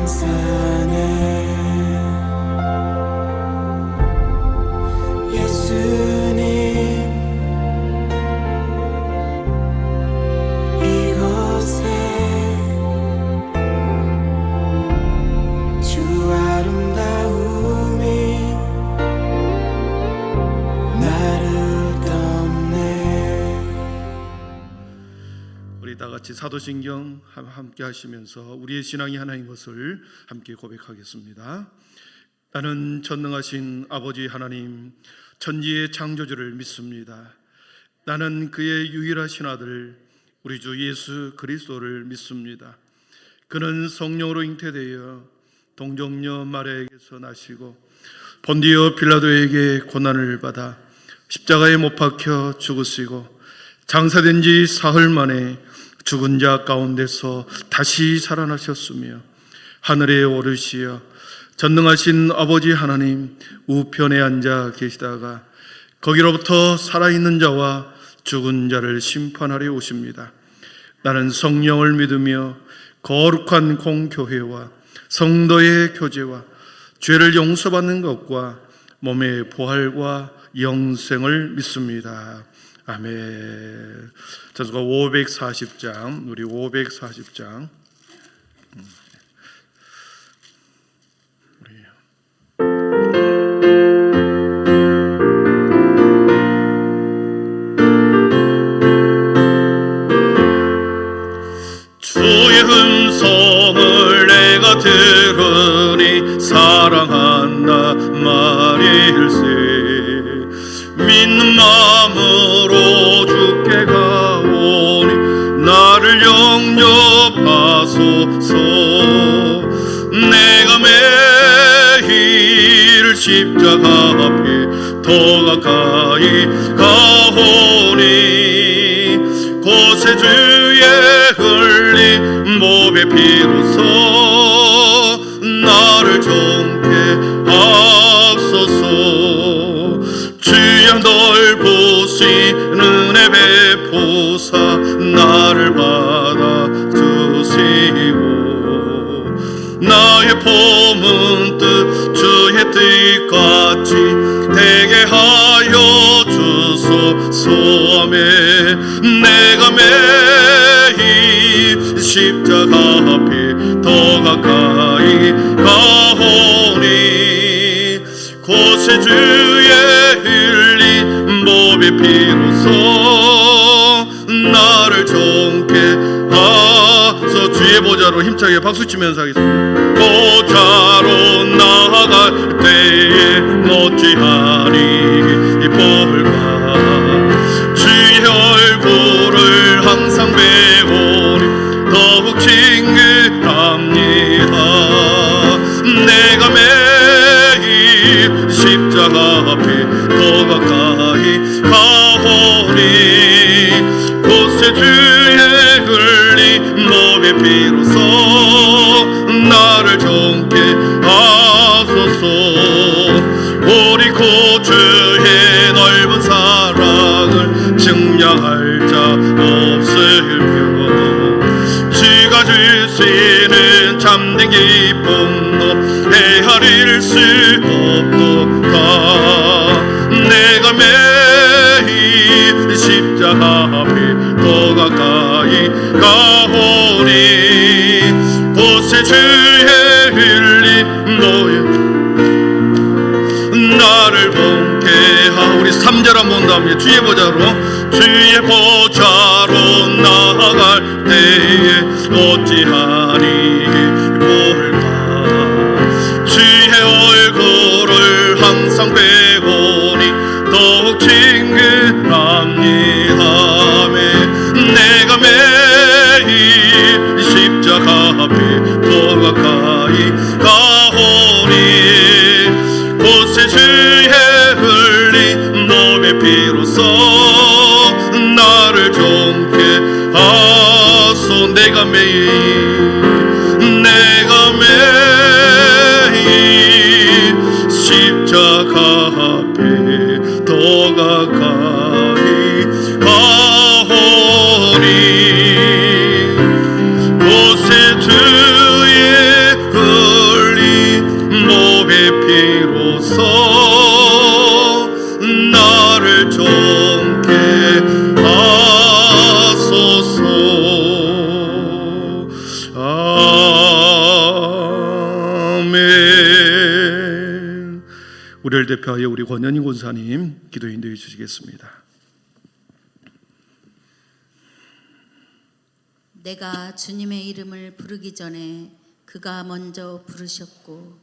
산에 예수님 이곳에 주 아름다움이 나를 덮네. 우리 다 같이 사도신경 함께 하시면서 우리의 신앙이 하나인 것을 함께 고백하겠습니다. 나는 전능하신 아버지 하나님, 천지의 창조주를 믿습니다. 나는 그의 유일하신 아들 우리 주 예수 그리스도를 믿습니다. 그는 성령으로 잉태되어 동정녀 마리아에게서 나시고 본디오 빌라도에게 고난을 받아 십자가에 못 박혀 죽으시고 장사된 지 사흘 만에 죽은 자 가운데서 다시 살아나셨으며 하늘에 오르시어 전능하신 아버지 하나님 우편에 앉아 계시다가 거기로부터 살아있는 자와 죽은 자를 심판하려 오십니다. 나는 성령을 믿으며 거룩한 공교회와 성도의 교제와 죄를 용서받는 것과 몸의 부활과 영생을 믿습니다. 아멘. 전서가 540장, 우리 540장. 주의 음성을 내가 들으니 사랑한다 말일세. 믿는 마음으로 주께 가오니 나를 영접하소서. 내가 매일 십자가 앞에 더 가까이 가오니 곳에 주의 흘린 몸의 피로써 나를 정케 하소서. 주여 넓으신 은혜 베푸사 나를 받아주시고 나의 품은 뜻 주의 뜻같이 되게 하여 주소서. 아멘. 내가 매일 십자가 앞에 더 가까이 가오니 곳에 주의 흘린 몸의 피로써 나를 정케 하소. 주의 보좌로 힘차게 박수치면서 하겠습니다. 보좌로 나아갈 때에 어찌하니 볼까. 주의 얼굴을 항상 배우니 더욱 친근합니다. 내가 매일 십자가 앞에 더 가까이 가오니 곳에 주의 흘린 몸의 피로써 나를 정케 하소서. 우리 구주의 넓은 사랑을 증량할 자 없으며 주가 주시는 참된 기쁨도 헤아릴 수 없도다. 내가 매일 십자가 앞에 더 가까이 가오니 곳에 주의 흘린 노예 나를 본게 하. 우리 3절 한번 더 합니다. 주의 보좌로 나아갈 때에 어찌하니 볼까. 주의 얼굴을 항상 배우니 더욱 친근합니다. 내가 매일 십자가 앞에 더 가까이 가오니 곳에 주의 흘린 몸의 피로써 나를 정케 하소. 내가 매일 십자가 앞에 더 가까이 가오니 곳에 주의 우리를 대표하여 우리 권현희 권사님 기도 인도해 주시겠습니다. 내가 주님의 이름을 부르기 전에 그가 먼저 부르셨고,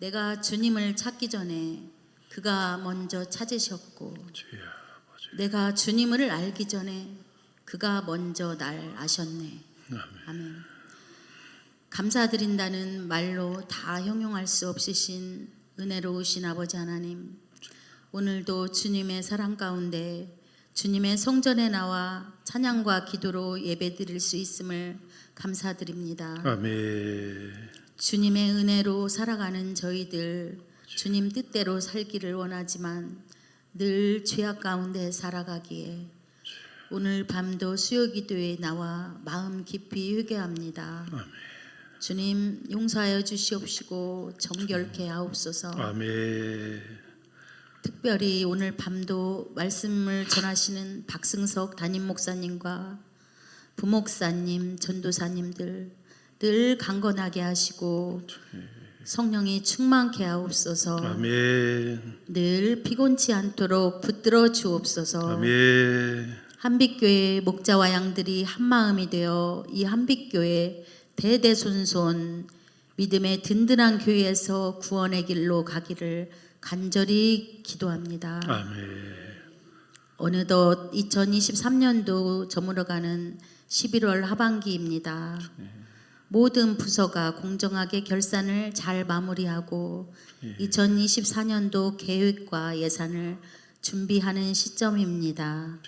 내가 주님을 찾기 전에 그가 먼저 찾으셨고, 내가 주님을 알기 전에 그가 먼저 날 아셨네. 아멘. 감사드린다는 말로 다 형용할 수 없으신 은혜로우신 아버지 하나님, 오늘도 주님의 사랑 가운데 주님의 성전에 나와 찬양과 기도로 예배드릴 수 있음을 감사드립니다. 아멘. 주님의 은혜로 살아가는 저희들, 주님 뜻대로 살기를 원하지만 늘 죄악 가운데 살아가기에 오늘 밤도 수요기도에 나와 마음 깊이 회개합니다. 아멘. 주님 용서하여 주시옵시고 정결케 하옵소서. 아멘. 특별히 오늘 밤도 말씀을 전하시는 박승석 담임 목사님과 부목사님, 전도사님들 늘 강건하게 하시고 성령이 충만케 하옵소서. 아멘. 늘 피곤치 않도록 붙들어 주옵소서. 아멘. 한빛교회 목자와 양들이 한마음이 되어 이 한빛교회 대대손손 믿음의 든든한 교회에서 구원의 길로 가기를 간절히 기도합니다. 아멘. 어느덧 2023년도 저물어가는 11월 하반기입니다. 모든 부서가 공정하게 결산을 잘 마무리하고 2024년도 계획과 예산을 준비하는 시점입니다.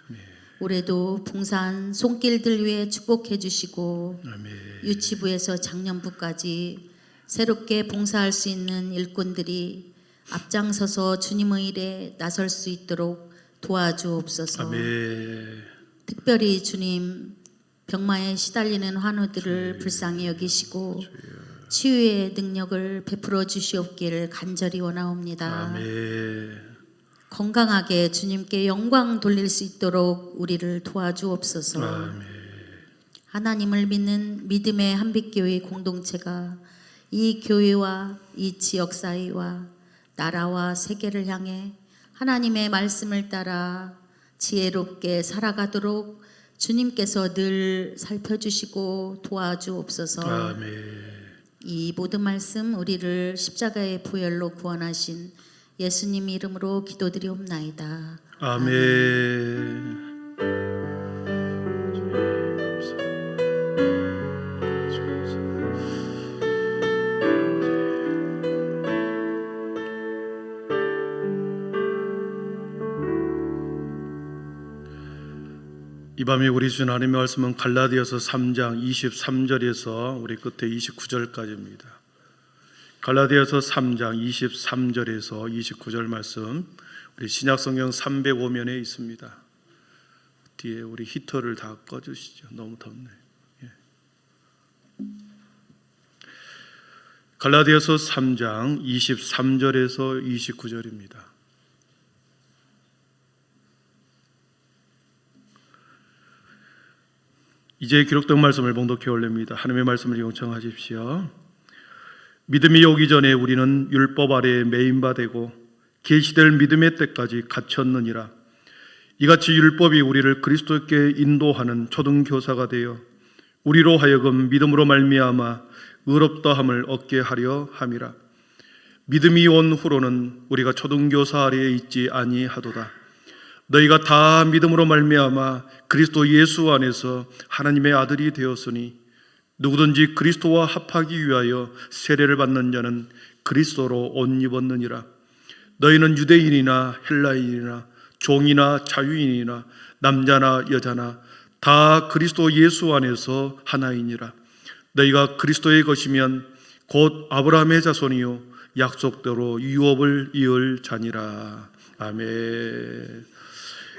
올해도 봉사한 손길들 위해 축복해 주시고 유치부에서 작년부까지 새롭게 봉사할 수 있는 일꾼들이 앞장서서 주님의 일에 나설 수 있도록 도와주옵소서. 아멘. 특별히 주님 병마에 시달리는 환우들을 불쌍히 여기시고 치유의 능력을 베풀어 주시옵기를 간절히 원하옵니다. 아멘. 건강하게 주님께 영광 돌릴 수 있도록 우리를 도와주옵소서. 아멘. 하나님을 믿는 믿음의 한빛교회 공동체가 이 교회와 이 지역 사회와 나라와 세계를 향해 하나님의 말씀을 따라 지혜롭게 살아가도록 주님께서 늘 살펴주시고 도와주옵소서. 아멘. 이 모든 말씀 우리를 십자가의 보혈로 구원하신 예수님 이름으로 기도드리옵나이다. 아멘. 이 밤에 우리 주신 하나님의 말씀은 갈라디아서 3장 23절에서 우리 끝에 29절까지입니다. 갈라디아서 3장 23절에서 29절 말씀, 우리 신약성경 305면에 있습니다. 뒤에 우리 히터를 다 꺼주시죠. 너무 덥네. 예. 갈라디아서 3장 23절에서 29절입니다. 이제 기록된 말씀을 봉독해 올립니다. 하나님의 말씀을 경청하십시오. 믿음이 오기 전에 우리는 율법 아래에 매인바 되고 계시될 믿음의 때까지 갇혔느니라. 이같이 율법이 우리를 그리스도께 인도하는 초등교사가 되어 우리로 하여금 믿음으로 말미암아 의롭다함을 얻게 하려 함이라. 믿음이 온 후로는 우리가 초등교사 아래에 있지 아니하도다. 너희가 다 믿음으로 말미암아 그리스도 예수 안에서 하나님의 아들이 되었으니 누구든지 그리스도와 합하기 위하여 세례를 받는 자는 그리스도로 옷 입었느니라. 너희는 유대인이나 헬라인이나 종이나 자유인이나 남자나 여자나 다 그리스도 예수 안에서 하나이니라. 너희가 그리스도의 것이면 곧 아브라함의 자손이요 약속대로 유업을 이을 자니라. 아멘.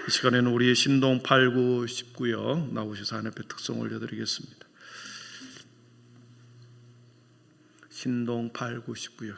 이 시간에는 우리의 신동 8, 9, 19요 나오셔서 하나님 앞에 특송 올려드리겠습니다. 신동 8, 9, 19요.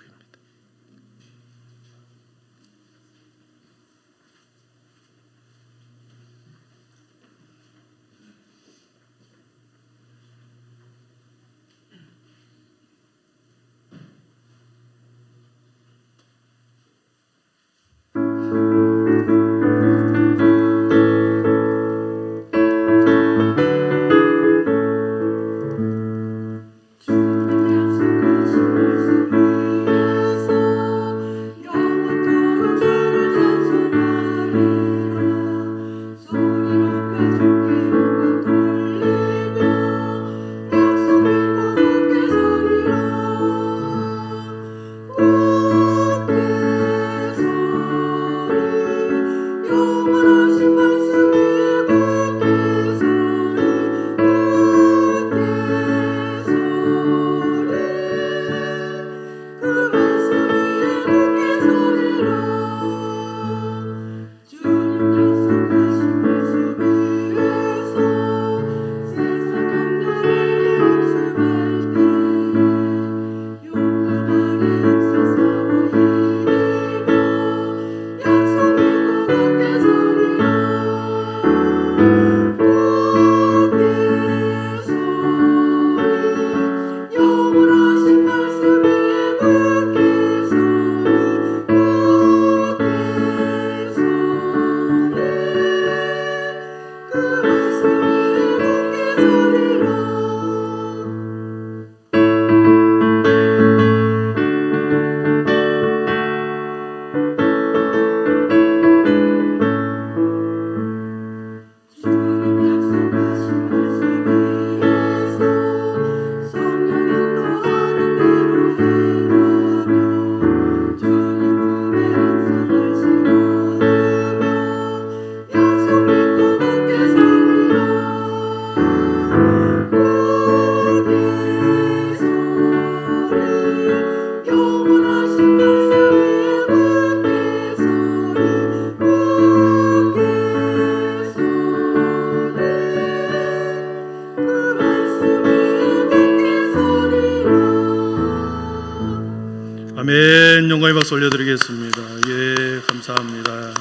아멘. 영광의 박수 올려드리겠습니다. 예, 감사합니다.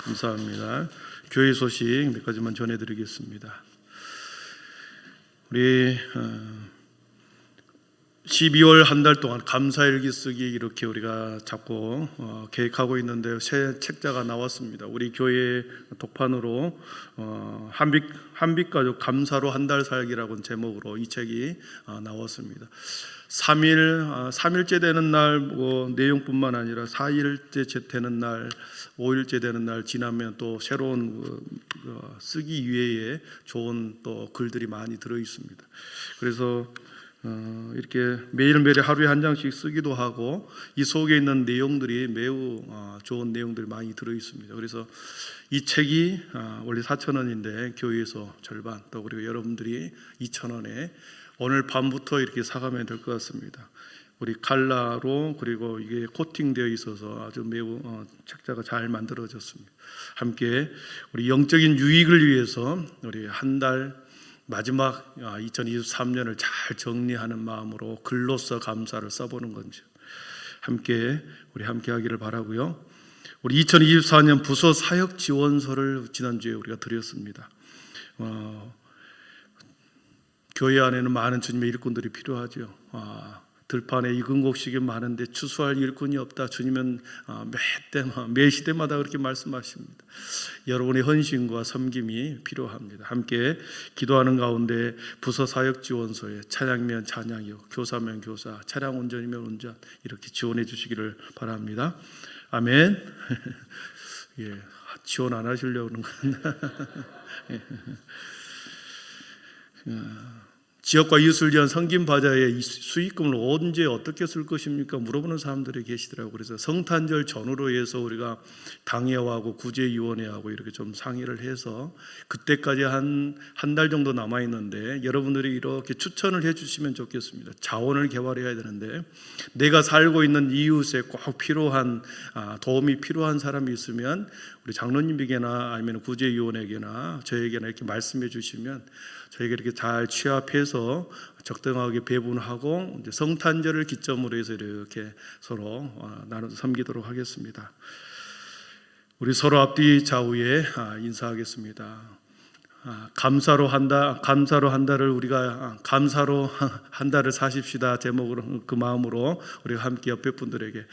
감사합니다. 교회 소식 몇 가지만 전해드리겠습니다. 우리 12월 한 달 동안 감사일기 쓰기 이렇게 우리가 자꾸 계획하고 있는데 새 책자가 나왔습니다. 우리 교회 독판으로 한빛가족 감사로 한 달 살기라는 제목으로 이 책이 나왔습니다. 3일째 되는 날 내용뿐만 아니라 4일째 되는 날, 5일째 되는 날 지나면 또 새로운 쓰기 위해 좋은 또 글들이 많이 들어 있습니다. 그래서 이렇게 매일매일 하루에 한 장씩 쓰기도 하고 이 속에 있는 내용들이 매우 좋은 내용들이 많이 들어 있습니다. 그래서 이 책이 원래 4,000원인데 교회에서 절반, 또 그리고 여러분들이 2,000원에 오늘 밤부터 이렇게 사가면 될 것 같습니다. 우리 칼라로 그리고 이게 코팅되어 있어서 아주 매우 책자가 잘 만들어졌습니다. 함께 우리 영적인 유익을 위해서 우리 한 달 마지막 2023년을 잘 정리하는 마음으로 글로써 감사를 써보는 건지 우리 함께 하기를 바라고요. 우리 2024년 부서 사역 지원서를 지난주에 우리가 드렸습니다. 교회 안에는 많은 주님의 일꾼들이 필요하죠. 들판에 익은 곡식이 많은데 추수할 일꾼이 없다. 주님은 매 시대마다 그렇게 말씀하십니다. 여러분의 헌신과 섬김이 필요합니다. 함께 기도하는 가운데 부서 사역 지원서에 찬양이면 찬양이요, 교사면 교사, 차량 운전이면 운전 이렇게 지원해 주시기를 바랍니다. 아멘. 예, 지원 안 하시려고 그러는 건 지역과 이웃을 위한 섬김 바자의 수익금을 언제 어떻게 쓸 것입니까? 물어보는 사람들이 계시더라고요. 그래서 성탄절 전후로 해서 우리가 당회하고 구제위원회하고 이렇게 좀 상의를 해서 그때까지 한 달 정도 남아있는데 여러분들이 이렇게 추천을 해주시면 좋겠습니다. 자원을 개발해야 되는데 내가 살고 있는 이웃에 꼭 필요한 도움이 필요한 사람이 있으면 우리 장로님에게나 아니면 구제위원회에게나 저에게나 이렇게 말씀해 주시면 저희가 이렇게 잘 취합해서 적당하게 배분하고 이제 성탄절을 기점으로 해서 이렇게 서로 나눠서 섬기도록 하겠습니다. 우리 서로 앞뒤 좌우에 인사하겠습니다. 감사로 한 달을 우리가 감사로 한 달을 사십시다 제목으로 그 마음으로 우리가 함께 옆에 분들에게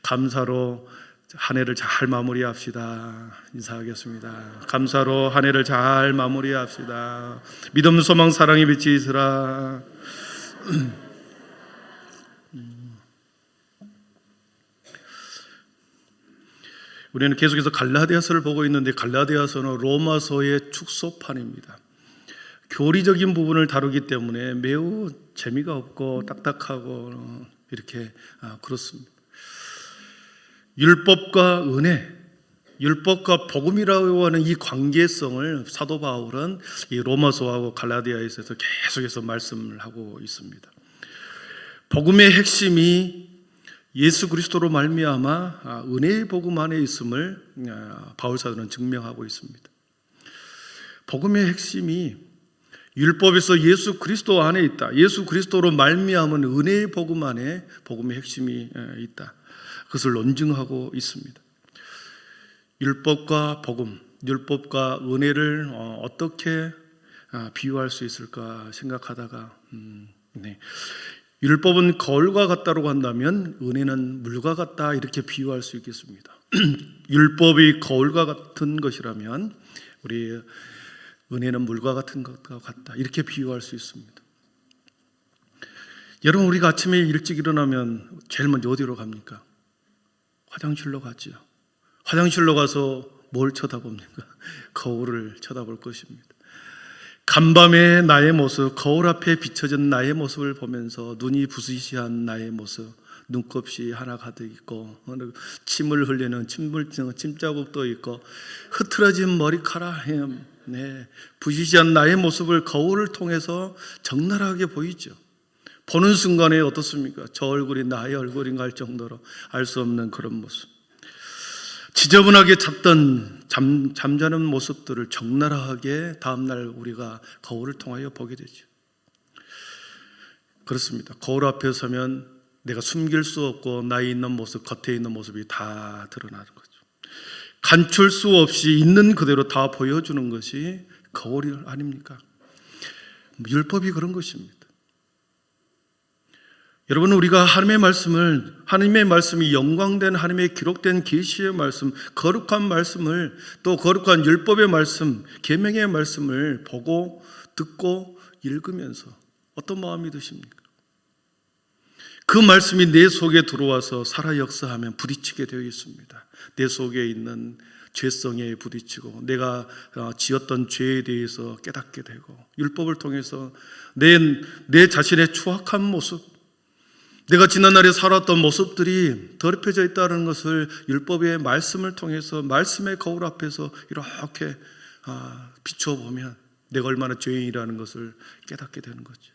감사로 한 해를 잘 마무리합시다. 인사하겠습니다. 감사로 한 해를 잘 마무리합시다. 믿음, 소망, 사랑의 빛이 있으라. 우리는 계속해서 갈라디아서를 보고 있는데 갈라디아서는 로마서의 축소판입니다. 교리적인 부분을 다루기 때문에 매우 재미가 없고 딱딱하고 이렇게 그렇습니다. 율법과 은혜, 율법과 복음이라고 하는 이 관계성을 사도 바울은 이 로마서하고 갈라디아에서 계속해서 말씀을 하고 있습니다. 복음의 핵심이 예수 그리스도로 말미암아 은혜의 복음 안에 있음을 바울 사도는 증명하고 있습니다. 복음의 핵심이 율법에서 예수 그리스도 안에 있다. 예수 그리스도로 말미암은 은혜의 복음 안에 복음의 핵심이 있다. 그것을 논증하고 있습니다. 율법과 복음, 율법과 은혜를 어떻게 비유할 수 있을까 생각하다가 율법은 거울과 같다고 한다면 은혜는 물과 같다 이렇게 비유할 수 있겠습니다. 율법이 거울과 같은 것이라면 우리 은혜는 물과 같은 것과 같다 이렇게 비유할 수 있습니다. 여러분, 우리가 아침에 일찍 일어나면 제일 먼저 어디로 갑니까? 화장실로 가죠. 화장실로 가서 뭘 쳐다봅니까? 거울을 쳐다볼 것입니다. 간밤의 나의 모습, 거울 앞에 비춰진 나의 모습을 보면서 눈이 부시시한 나의 모습, 눈곱이 하나 가득 있고 침을 흘리는 침자국도 있고 흐트러진 머리카락, 부시시한 나의 모습을 거울을 통해서 적나라하게 보이죠. 보는 순간에 어떻습니까? 저 얼굴이 나의 얼굴인가 할 정도로 알 수 없는 그런 모습. 지저분하게 잠자는 모습들을 적나라하게 다음날 우리가 거울을 통하여 보게 되죠. 그렇습니다. 거울 앞에 서면 내가 숨길 수 없고 나에 있는 모습, 겉에 있는 모습이 다 드러나는 거죠. 감출 수 없이 있는 그대로 다 보여주는 것이 거울 아닙니까? 율법이 그런 것입니다. 여러분, 우리가 하나님의 말씀이 영광된 하나님의 기록된 계시의 말씀, 거룩한 말씀을, 또 거룩한 율법의 말씀, 계명의 말씀을 보고 듣고 읽으면서 어떤 마음이 드십니까? 그 말씀이 내 속에 들어와서 살아 역사하면 부딪히게 되어 있습니다. 내 속에 있는 죄성에 부딪히고 내가 지었던 죄에 대해서 깨닫게 되고, 율법을 통해서 내 자신의 추악한 모습, 내가 지난날에 살았던 모습들이 더럽혀져 있다는 것을 율법의 말씀을 통해서, 말씀의 거울 앞에서 이렇게 비춰보면 내가 얼마나 죄인이라는 것을 깨닫게 되는 거죠.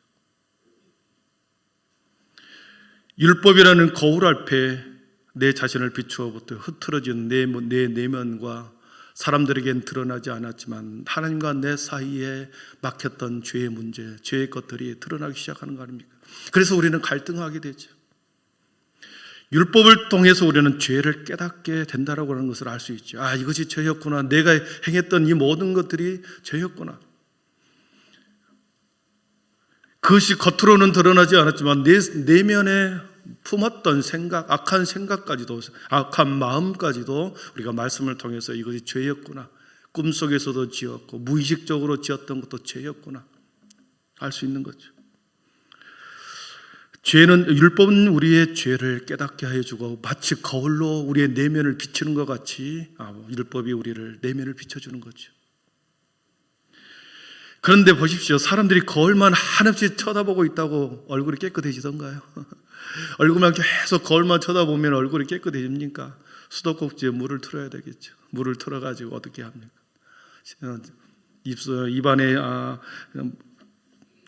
율법이라는 거울 앞에 내 자신을 비추어부터 흐트러진 내 내면과 사람들에겐 드러나지 않았지만 하나님과 내 사이에 막혔던 죄의 문제, 죄의 것들이 드러나기 시작하는 거 아닙니까? 그래서 우리는 갈등하게 되죠. 율법을 통해서 우리는 죄를 깨닫게 된다라고 하는 것을 알 수 있죠. 이것이 죄였구나. 내가 행했던 이 모든 것들이 죄였구나. 그것이 겉으로는 드러나지 않았지만 내 내면에 품었던 생각, 악한 생각까지도, 악한 마음까지도 우리가 말씀을 통해서 이것이 죄였구나, 꿈속에서도 지었고 무의식적으로 지었던 것도 죄였구나 알 수 있는 거죠. 율법은 우리의 죄를 깨닫게 해주고 마치 거울로 우리의 내면을 비추는 것 같이 율법이 우리를 내면을 비춰주는 거죠. 그런데 보십시오. 사람들이 거울만 한없이 쳐다보고 있다고 얼굴이 깨끗해지던가요? 얼굴만 계속 거울만 쳐다보면 얼굴이 깨끗해집니까? 수도꼭지에 물을 틀어야 되겠죠. 물을 틀어가지고 어떻게 합니까? 입안에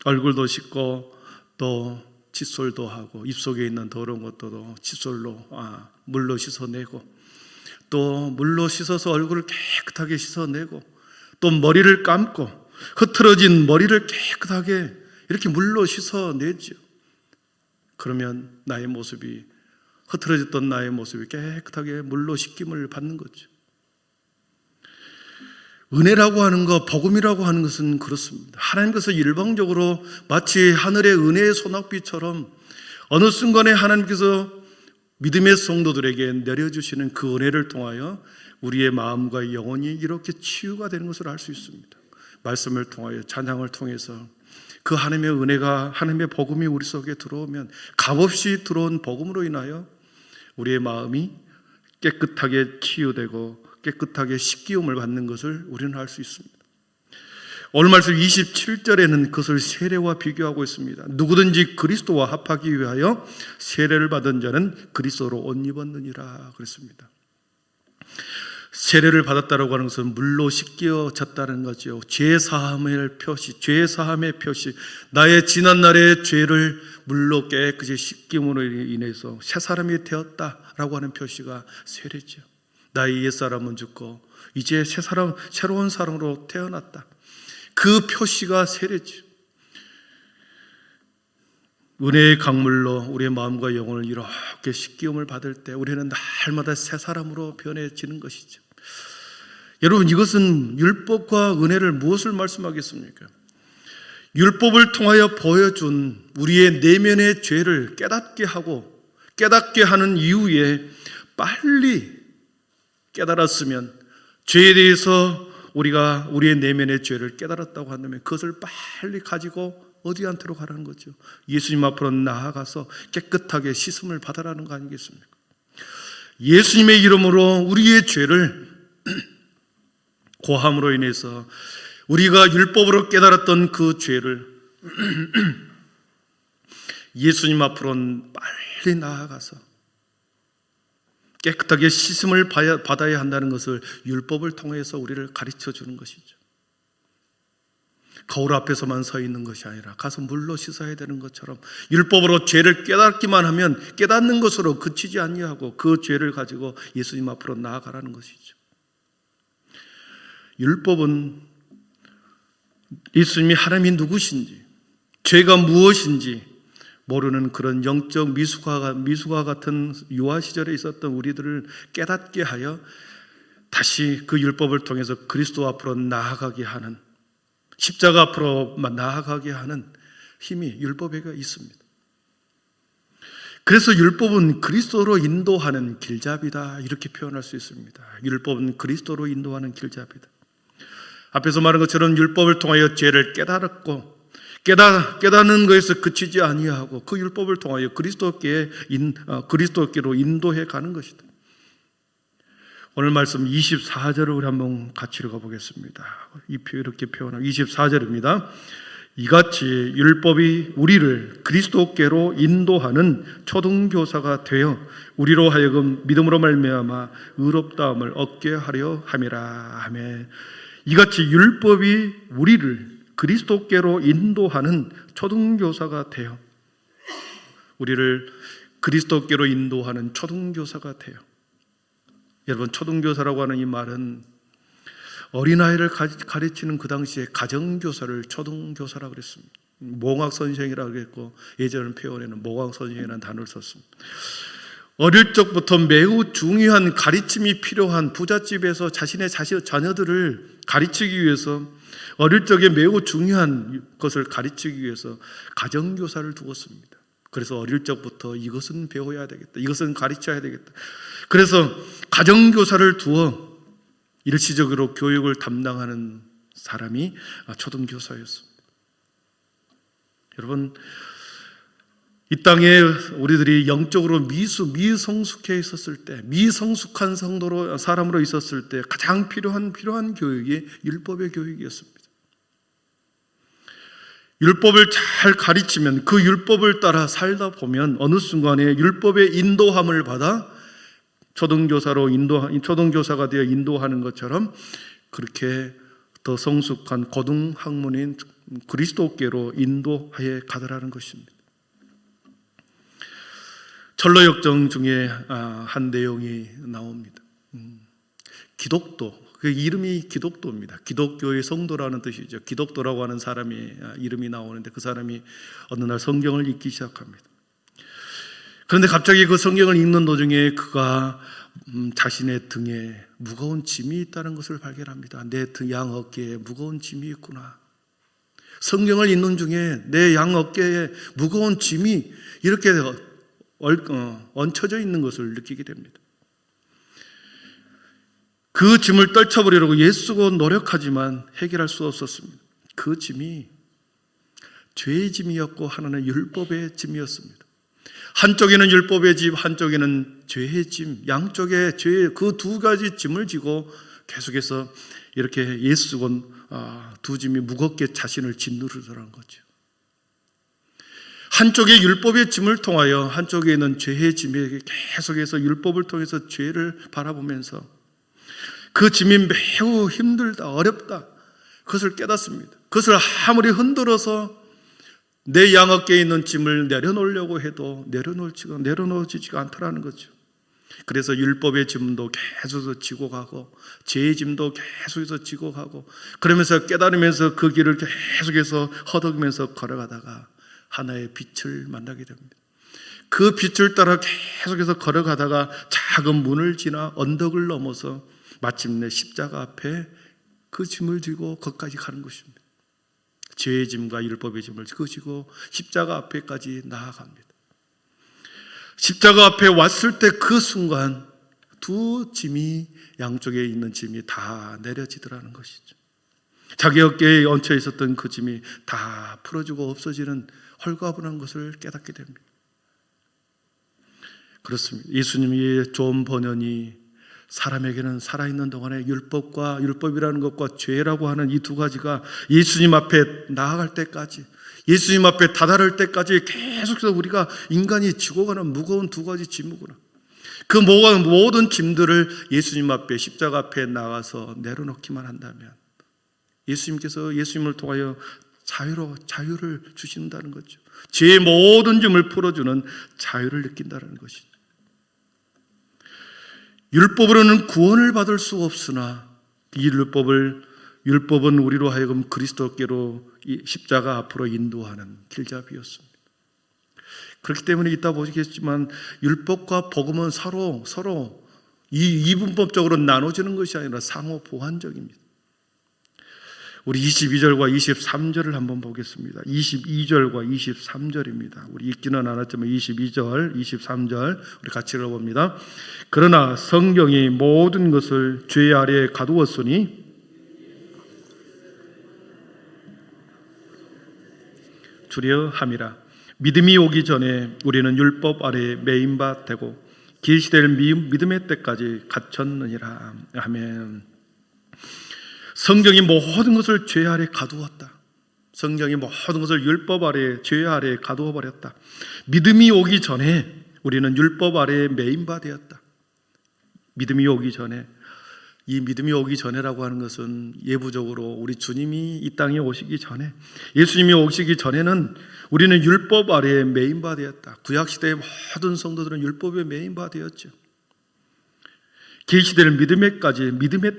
얼굴도 씻고 또 칫솔도 하고, 입속에 있는 더러운 것도 칫솔로 물로 씻어내고, 또 물로 씻어서 얼굴을 깨끗하게 씻어내고, 또 머리를 감고 흐트러진 머리를 깨끗하게 이렇게 물로 씻어내죠. 그러면 나의 모습이, 흐트러졌던 나의 모습이 깨끗하게 물로 씻김을 받는 거죠. 은혜라고 하는 것, 복음이라고 하는 것은 그렇습니다. 하나님께서 일방적으로 마치 하늘의 은혜의 소낙비처럼 어느 순간에 하나님께서 믿음의 성도들에게 내려주시는 그 은혜를 통하여 우리의 마음과 영혼이 이렇게 치유가 되는 것을 알 수 있습니다. 말씀을 통하여, 찬양을 통해서 그 하나님의 은혜가, 하나님의 복음이 우리 속에 들어오면, 값없이 들어온 복음으로 인하여 우리의 마음이 깨끗하게 치유되고 깨끗하게 씻기움을 받는 것을 우리는 알 수 있습니다. 오늘 말씀 27절에는 그것을 세례와 비교하고 있습니다. 누구든지 그리스도와 합하기 위하여 세례를 받은 자는 그리스도로 옷 입었느니라 그랬습니다. 세례를 받았다라고 하는 것은 물로 씻겨졌다는 거죠. 죄사함의 표시, 나의 지난날의 죄를 물로 깨끗이 씻김으로 인해서 새 사람이 되었다라고 하는 표시가 세례죠. 나의 옛사람은 죽고 이제 새로운 사람으로 태어났다. 그 표시가 세례죠. 은혜의 강물로 우리의 마음과 영혼을 이렇게 씻기움을 받을 때 우리는 날마다 새 사람으로 변해지는 것이죠. 여러분, 이것은 율법과 은혜를 무엇을 말씀하겠습니까? 율법을 통하여 보여준 우리의 내면의 죄를 깨닫게 하는 이후에 빨리 깨달았으면, 죄에 대해서 우리가 우리의 내면의 죄를 깨달았다고 한다면 그것을 빨리 가지고 어디한테로 가라는 거죠? 예수님 앞으로 나아가서 깨끗하게 씻음을 받아라는 거 아니겠습니까? 예수님의 이름으로 우리의 죄를 고함으로 인해서 우리가 율법으로 깨달았던 그 죄를 예수님 앞으로 빨리 나아가서 깨끗하게 씻음을 받아야 한다는 것을 율법을 통해서 우리를 가르쳐 주는 것이죠. 거울 앞에서만 서 있는 것이 아니라 가서 물로 씻어야 되는 것처럼 율법으로 죄를 깨닫기만 하면 깨닫는 것으로 그치지 아니하고 그 죄를 가지고 예수님 앞으로 나아가라는 것이죠. 율법은 예수님이 하나님이 누구신지, 죄가 무엇인지 모르는 그런 영적 미숙아 같은 유아 시절에 있었던 우리들을 깨닫게 하여 다시 그 율법을 통해서 그리스도 앞으로 나아가게 하는, 십자가 앞으로 나아가게 하는 힘이 율법에게 있습니다. 그래서 율법은 그리스도로 인도하는 길잡이다, 이렇게 표현할 수 있습니다. 율법은 그리스도로 인도하는 길잡이다. 앞에서 말한 것처럼 율법을 통하여 죄를 깨달았고 깨닫는 것에서 그치지 아니하고 그 율법을 통하여 그리스도께로 인도해 가는 것이다. 오늘 말씀 24절을 우리 한번 같이 읽어보겠습니다. 이렇게 표현하고 24절입니다. 이같이 율법이 우리를 그리스도께로 인도하는 초등교사가 되어 우리로 하여금 믿음으로 말미암아 의롭다함을 얻게 하려 함이라. 아멘. 이같이 율법이 우리를 그리스도께로 인도하는 초등교사가 되어 우리를 그리스도께로 인도하는 초등교사가 되어. 여러분, 초등교사라고 하는 이 말은 어린아이를 가르치는 그 당시에 가정교사를 초등교사라고 그랬습니다. 몽학선생이라고 그랬고 예전 표현에는 몽학선생이라는 단어를 썼습니다. 어릴 적부터 매우 중요한 가르침이 필요한 부잣집에서 자신의 자녀들을 가르치기 위해서 어릴 적에 매우 중요한 것을 가르치기 위해서 가정교사를 두었습니다. 그래서 어릴 적부터 이것은 배워야 되겠다, 이것은 가르쳐야 되겠다. 그래서 가정교사를 두어 일시적으로 교육을 담당하는 사람이 초등교사였습니다. 여러분, 이 땅에 우리들이 영적으로 미성숙해 있었을 때, 미성숙한 사람으로 있었을 때 가장 필요한 교육이 율법의 교육이었습니다. 율법을 잘 가르치면 그 율법을 따라 살다 보면 어느 순간에 율법의 인도함을 받아 초등교사가 되어 인도하는 것처럼 그렇게 더 성숙한 고등학문인 그리스도께로 인도하여 가더라는 것입니다. 철로역정 중에 한 내용이 나옵니다. 기독도, 그 이름이 기독도입니다. 기독교의 성도라는 뜻이죠. 기독도라고 하는 사람이 이름이 나오는데 그 사람이 어느 날 성경을 읽기 시작합니다. 그런데 갑자기 그 성경을 읽는 도중에 그가 자신의 등에 무거운 짐이 있다는 것을 발견합니다. 내 양 어깨에 무거운 짐이 있구나. 성경을 읽는 중에 내 양 어깨에 무거운 짐이 이렇게 얹혀져 있는 것을 느끼게 됩니다. 그 짐을 떨쳐버리려고 애쓰고 노력하지만 해결할 수 없었습니다. 그 짐이 죄의 짐이었고 하나는 율법의 짐이었습니다. 한쪽에는 율법의 짐, 한쪽에는 죄의 짐, 양쪽에 죄의 그 두 가지 짐을 지고 계속해서 이렇게 애쓰고 두 짐이 무겁게 자신을 짓누르더라는 거죠. 한쪽에 율법의 짐을 통하여 한쪽에 있는 죄의 짐에 계속해서 율법을 통해서 죄를 바라보면서 그 짐이 매우 힘들다, 어렵다, 그것을 깨닫습니다. 그것을 아무리 흔들어서 내 양 어깨에 있는 짐을 내려놓으려고 해도 내려놓지가 않더라는 거죠. 그래서 율법의 짐도 계속해서 지고 가고 죄의 짐도 계속해서 지고 가고 그러면서 깨달으면서 그 길을 계속해서 허덕이면서 걸어가다가 하나의 빛을 만나게 됩니다. 그 빛을 따라 계속해서 걸어가다가 작은 문을 지나 언덕을 넘어서 마침내 십자가 앞에 그 짐을 지고 거기까지 가는 것입니다. 죄의 짐과 율법의 짐을 지고 십자가 앞에까지 나아갑니다. 십자가 앞에 왔을 때 그 순간 두 짐이, 양쪽에 있는 짐이 다 내려지더라는 것이죠. 자기 어깨에 얹혀 있었던 그 짐이 다 풀어지고 없어지는 헐가분한 것을 깨닫게 됩니다. 그렇습니다. 예수님의 좋은 번연이 사람에게는 살아있는 동안에 율법이라는 것과 죄라고 하는 이 두 가지가 예수님 앞에 나아갈 때까지, 예수님 앞에 다다를 때까지 계속해서 우리가 인간이 지고 가는 무거운 두 가지 짐이구나. 그 모든 짐들을 예수님 앞에, 십자가 앞에 나가서 내려놓기만 한다면 예수님을 통하여 자유를 주신다는 거죠. 죄의 모든 짐을 풀어주는 자유를 느낀다는 것이죠. 율법으로는 구원을 받을 수 없으나 이 율법은 우리로 하여금 그리스도께로 십자가 앞으로 인도하는 길잡이였습니다. 그렇기 때문에 이따 보시겠지만 율법과 복음은 서로 이분법적으로 나눠지는 것이 아니라 상호 보완적입니다. 우리 22절과 23절을 한번 보겠습니다. 22절과 23절입니다. 우리 읽지는 않았지만 22절, 23절 우리 같이 읽어봅니다. 그러나 성경이 모든 것을 죄 아래에 가두었으니 주려 함이라. 믿음이 오기 전에 우리는 율법 아래에 매인 바 되고 계시될 믿음의 때까지 갇혔느니라. 아멘. 성경이 모든 것을 죄 아래 가두었다. 성경이 모든 것을 율법 아래, 죄 아래 가두어 버렸다. 믿음이 오기 전에 우리는 율법 아래에 매인 바 되었다. 믿음이 오기 전에, 이 믿음이 오기 전에라고 하는 것은 예부적으로 우리 주님이 이 땅에 오시기 전에, 예수님이 오시기 전에는 우리는 율법 아래에 매인 바 되었다. 구약시대의 모든 성도들은 율법에 매인 바 되었죠. 계시될 믿음의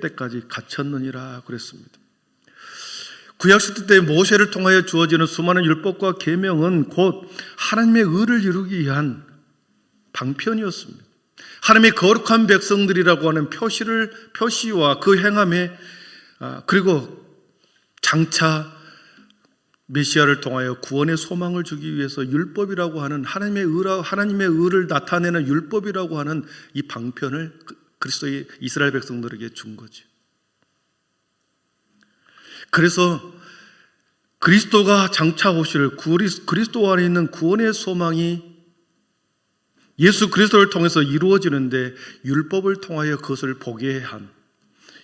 때까지 갇혔느니라 그랬습니다. 구약시대 때 모세를 통하여 주어지는 수많은 율법과 계명은 곧 하나님의 의를 이루기 위한 방편이었습니다. 하나님의 거룩한 백성들이라고 하는 표시와 그 행함에, 그리고 장차 메시아를 통하여 구원의 소망을 주기 위해서 율법이라고 하는 하나님의 의를 나타내는 율법이라고 하는 이 방편을 그리스도의 이스라엘 백성들에게 준 거죠. 그래서 그리스도가 장차 오실 그리스도 안에 있는 구원의 소망이 예수 그리스도를 통해서 이루어지는데 율법을 통하여 그것을 보게 한,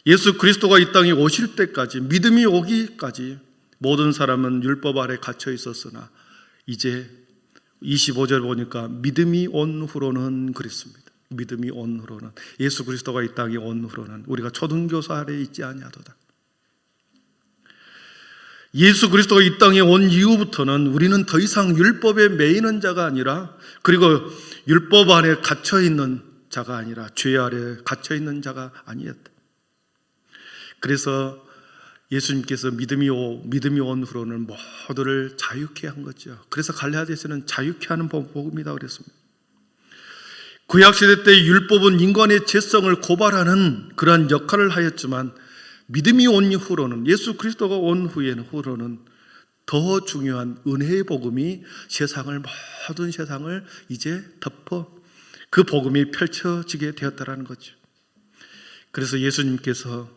예수 그리스도가 이 땅에 오실 때까지, 믿음이 오기까지 모든 사람은 율법 아래 갇혀 있었으나 이제 25절 보니까 믿음이 온 후로는 그랬습니다. 믿음이 온 후로는, 예수 그리스도가 이 땅에 온 후로는 우리가 초등교사 아래 있지 아니하도다. 예수 그리스도가 이 땅에 온 이후부터는 우리는 더 이상 율법에 매이는 자가 아니라, 그리고 율법 아래 갇혀있는 자가 아니라 죄 아래 갇혀있는 자가 아니었다. 그래서 예수님께서 믿음이 온 후로는 모두를 자유케 한 거죠. 그래서 갈라디아서는 자유케 하는 복음이다 그랬습니다. 구약시대 때 율법은 인간의 죄성을 고발하는 그러한 역할을 하였지만 믿음이 온 후로는, 예수 그리스도가 온 후로는 더 중요한 은혜의 복음이 모든 세상을 이제 덮어 그 복음이 펼쳐지게 되었다는 거죠. 그래서 예수님께서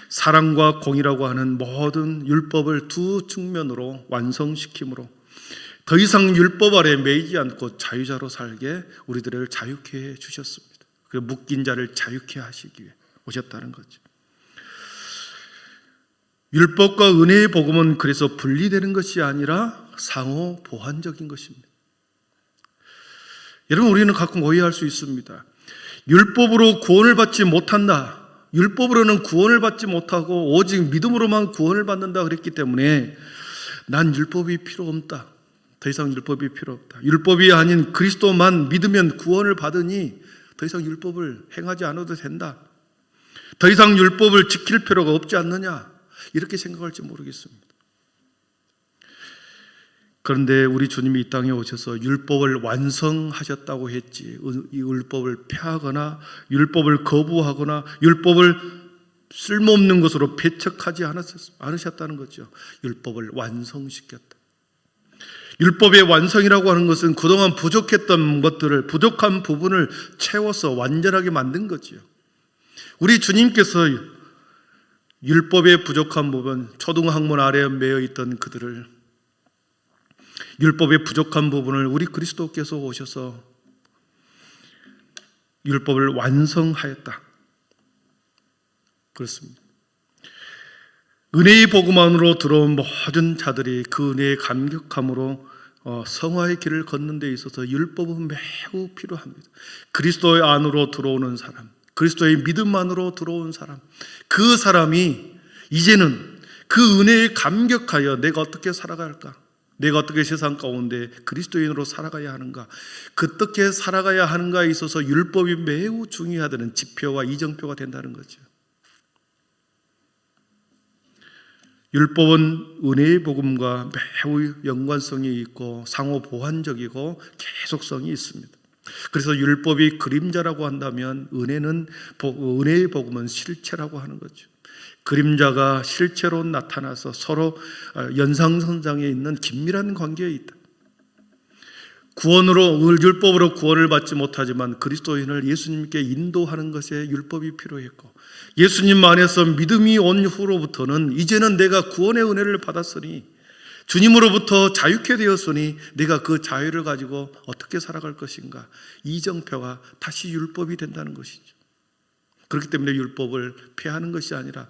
사랑과 공의라고 하는 모든 율법을 두 측면으로 완성시킴으로 더 이상 율법 아래 매이지 않고 자유자로 살게 우리들을 자유케 해주셨습니다. 그 묶인 자를 자유케 하시기 위해 오셨다는 거죠. 율법과 은혜의 복음은 그래서 분리되는 것이 아니라 상호 보완적인 것입니다. 여러분, 우리는 가끔 오해할 수 있습니다. 율법으로 구원을 받지 못한다, 율법으로는 구원을 받지 못하고 오직 믿음으로만 구원을 받는다 그랬기 때문에 난 율법이 필요 없다, 더 이상 율법이 필요 없다, 율법이 아닌 그리스도만 믿으면 구원을 받으니 더 이상 율법을 행하지 않아도 된다, 더 이상 율법을 지킬 필요가 없지 않느냐, 이렇게 생각할지 모르겠습니다. 그런데 우리 주님이 이 땅에 오셔서 율법을 완성하셨다고 했지, 이 율법을 폐하거나 율법을 거부하거나 율법을 쓸모없는 것으로 배척하지 않으셨다는 거죠. 율법을 완성시켰다. 율법의 완성이라고 하는 것은 그동안 부족했던 것들을, 부족한 부분을 채워서 완전하게 만든 거지요. 우리 주님께서 율법의 부족한 부분, 초등학문 아래에 매여 있던 그들을, 율법의 부족한 부분을 우리 그리스도께서 오셔서 율법을 완성하였다. 그렇습니다. 은혜의 복음 안으로 들어온 모든 자들이 그 은혜의 감격함으로 성화의 길을 걷는 데 있어서 율법은 매우 필요합니다. 그리스도의 안으로 들어오는 사람, 그리스도의 믿음 안으로 들어온 사람, 그 사람이 이제는 그 은혜에 감격하여 내가 어떻게 살아갈까, 내가 어떻게 세상 가운데 그리스도인으로 살아가야 하는가, 어떻게 살아가야 하는가에 있어서 율법이 매우 중요하다는 지표와 이정표가 된다는 거죠. 율법은 은혜의 복음과 매우 연관성이 있고 상호 보완적이고 계속성이 있습니다. 그래서 율법이 그림자라고 한다면 은혜의 복음은 실체라고 하는 거죠. 그림자가 실체로 나타나서 서로 연상선상에 있는 긴밀한 관계에 있다. 율법으로 구원을 받지 못하지만 그리스도인을 예수님께 인도하는 것에 율법이 필요했고, 예수님 안에서 믿음이 온 후로부터는 이제는 내가 구원의 은혜를 받았으니, 주님으로부터 자유케 되었으니 내가 그 자유를 가지고 어떻게 살아갈 것인가, 이정표가 다시 율법이 된다는 것이죠. 그렇기 때문에 율법을 폐하는 것이 아니라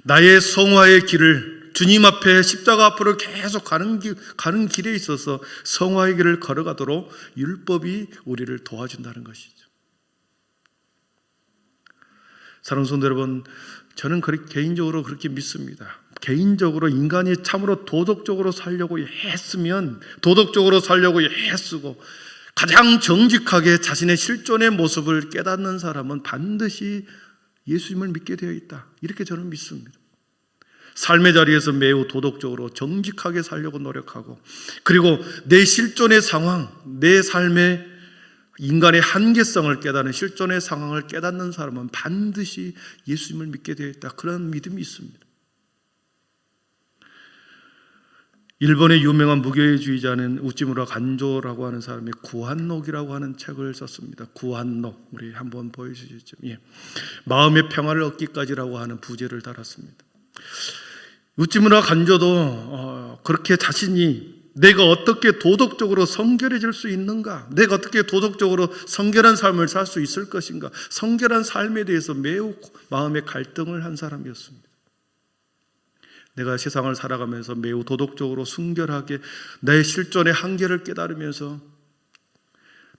나의 성화의 길을, 주님 앞에 십자가 앞으로 계속 가는 길에 있어서 성화의 길을 걸어가도록 율법이 우리를 도와준다는 것이죠. 사랑하는 성도 여러분, 저는 개인적으로 그렇게 믿습니다. 개인적으로 인간이 참으로 도덕적으로 살려고 애쓰고 가장 정직하게 자신의 실존의 모습을 깨닫는 사람은 반드시 예수님을 믿게 되어 있다, 이렇게 저는 믿습니다. 삶의 자리에서 매우 도덕적으로 정직하게 살려고 노력하고, 그리고 내 실존의 상황, 내 삶의 인간의 한계성을 깨닫는 실존의 상황을 깨닫는 사람은 반드시 예수님을 믿게 되어 있다, 그런 믿음이 있습니다. 일본의 유명한 무교회주의자는 우찌무라 간조라고 하는 사람이 구한록이라고 하는 책을 썼습니다. 구한록, 우리 한번 보여주시죠. 마음의 평화를 얻기까지라고 하는 부제를 달았습니다. 우찌무라 간조도 그렇게 자신이 내가 어떻게 도덕적으로 성결해질 수 있는가, 내가 어떻게 도덕적으로 성결한 삶을 살 수 있을 것인가, 성결한 삶에 대해서 매우 마음의 갈등을 한 사람이었습니다. 내가 세상을 살아가면서 매우 도덕적으로 순결하게 나의 실존의 한계를 깨달으면서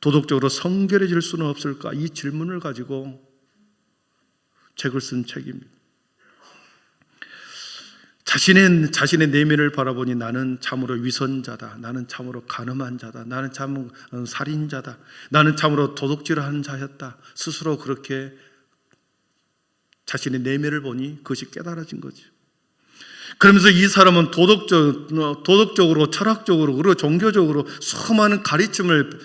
도덕적으로 성결해질 수는 없을까, 이 질문을 가지고 책을 쓴 책입니다. 자신의 내면을 바라보니 나는 참으로 위선자다, 나는 참으로 간음한 자다, 나는 참으로 살인자다, 나는 참으로 도둑질하는 자였다, 스스로 그렇게 자신의 내면을 보니 그것이 깨달아진 거죠. 그러면서 이 사람은 도덕적으로, 철학적으로, 그리고 종교적으로 수많은 가르침을